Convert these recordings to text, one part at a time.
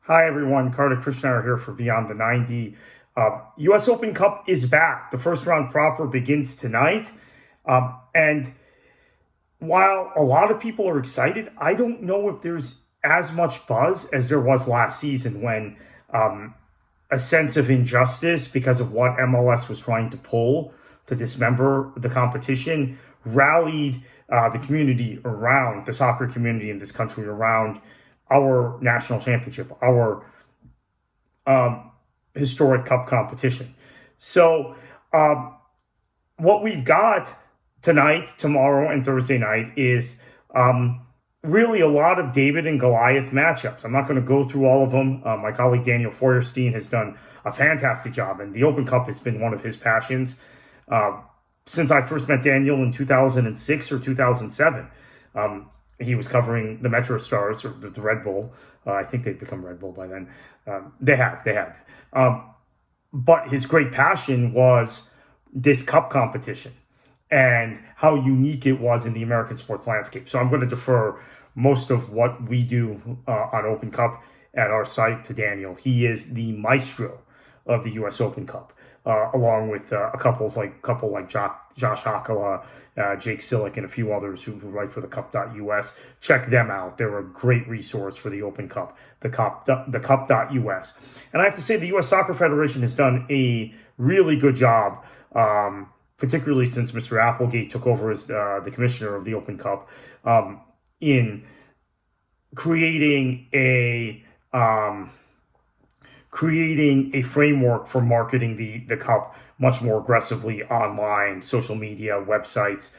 Hi, everyone. Carter Krishnaiyer here for Beyond the 90. U.S. Open Cup is back. The first round proper begins tonight. And while a lot of people are excited, I don't know if there's as much buzz as there was last season when a sense of injustice because of what MLS was trying to pull to dismember the competition rallied the community around the soccer community in this country around our national championship, our historic cup competition. So, what we've got tonight, tomorrow, and Thursday night is really a lot of David and Goliath matchups. I'm not going to go through all of them. My colleague Daniel Feuerstein has done a fantastic job, and the Open Cup has been one of his passions since I first met Daniel in 2006 or 2007. He was covering the Metro Stars or the Red Bull. I think they'd become Red Bull by then. They had. But his great passion was this cup competition and how unique it was in the American sports landscape. So I'm going to defer most of what we do on Open Cup at our site to Daniel. He is the maestro of the U.S. Open Cup, along with a couple like Josh Hakala, Jake Sillick, and a few others who write for the Cup.us. Check them out. They're a great resource for the Open Cup, the Cup.us. And I have to say, the U.S. Soccer Federation has done a really good job, particularly since Mr. Applegate took over as the commissioner of the Open Cup, in creating a framework for marketing the cup much more aggressively online, social media, websites.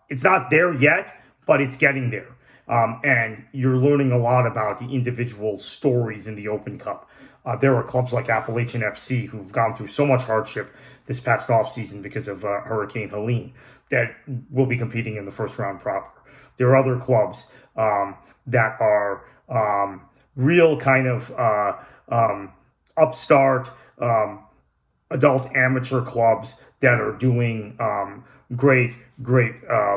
It's not there yet, but it's getting there. And you're learning a lot about the individual stories in the Open Cup. There are clubs like Appalachian FC who've gone through so much hardship this past offseason because of Hurricane Helene that will be competing in the first round proper. There are other clubs that are real kind of upstart adult amateur clubs that are doing great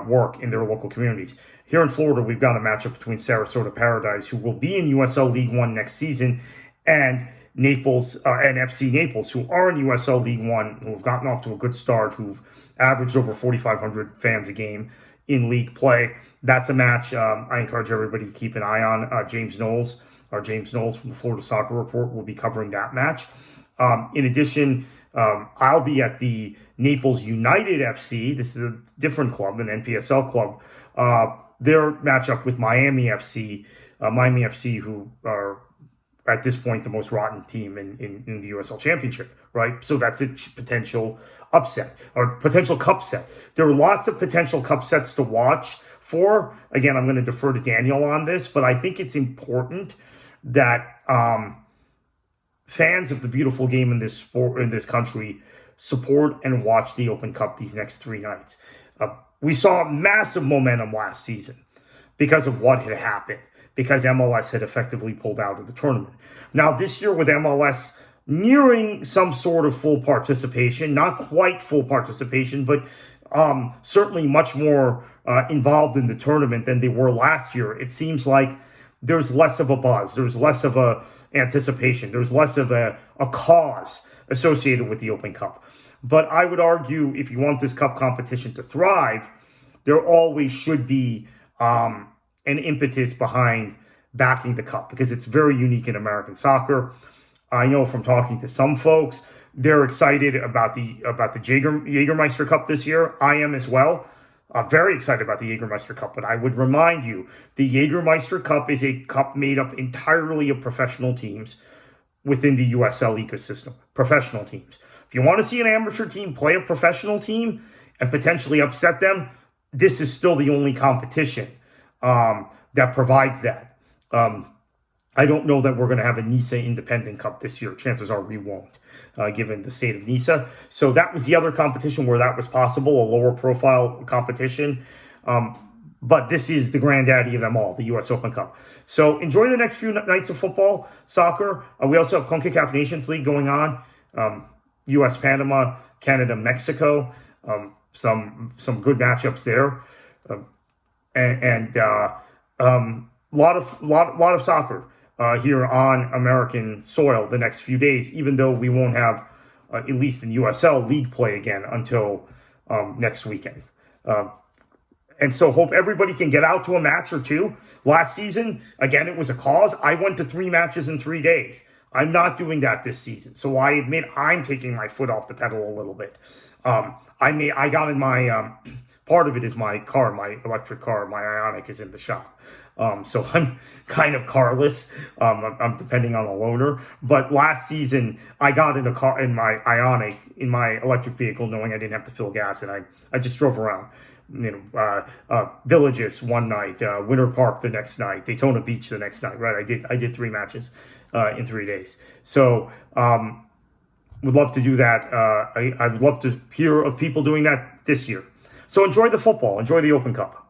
work in their local communities. Here in Florida, we've got a matchup between Sarasota Paradise, who will be in USL League One next season, and Naples and FC Naples, who are in USL League One, who have gotten off to a good start, who've averaged over 4,500 fans a game in league play. That's a match I encourage everybody to keep an eye on. James Knowles from the Florida Soccer Report will be covering that match. In addition, I'll be at the Naples United FC. This is a different club, an NPSL club. Their matchup with Miami FC, who are at this point the most rotten team in the USL Championship, right? So that's a potential upset or potential cup set. There are lots of potential cup sets to watch for. Again, I'm going to defer to Daniel on this, but I think it's important that fans of the beautiful game in this sport, in this country, support and watch the Open Cup these next 3 nights. We saw massive momentum last season because of what had happened, because MLS had effectively pulled out of the tournament. Now, this year with MLS nearing some sort of full participation, not quite full participation, but certainly much more involved in the tournament than they were last year, it seems like there's less of a buzz, there's less of a anticipation, there's less of a cause associated with the Open Cup. But I would argue if you want this cup competition to thrive, there always should be an impetus behind backing the cup because it's very unique in American soccer. I know from talking to some folks, they're excited about the Jägermeister Cup this year. I am as well. Very excited about the Jägermeister Cup, but I would remind you, the Jägermeister Cup is a cup made up entirely of professional teams within the USL ecosystem. Professional teams. If you want to see an amateur team play a professional team and potentially upset them, this is still the only competition that provides that. I don't know that we're going to have a NISA Independent Cup this year. Chances are we won't, given the state of NISA. So that was the other competition where that was possible, a lower profile competition. But this is the granddaddy of them all, the U.S. Open Cup. So enjoy the next few nights of football, soccer. We also have CONCACAF Nations League going on. U.S., Panama, Canada, Mexico. Some good matchups there. A lot of soccer. here on American soil the next few days, even though we won't have, at least in USL, league play again until next weekend. And so hope everybody can get out to a match or two. Last season, again, it was a cause. I went to 3 matches in 3 days. I'm not doing that this season. So I admit I'm taking my foot off the pedal a little bit. I got in my, part of it is my car, my electric car, my Ioniq is in the shop. So I'm kind of carless. I'm depending on a loaner. But last season, I got in a car, in my Ioniq, in my electric vehicle, knowing I didn't have to fill gas, and I just drove around. Villages one night, Winter Park the next night, Daytona Beach the next night. Right, I did 3 matches in 3 days. So would love to do that. I would love to hear of people doing that this year. So enjoy the football, enjoy the Open Cup.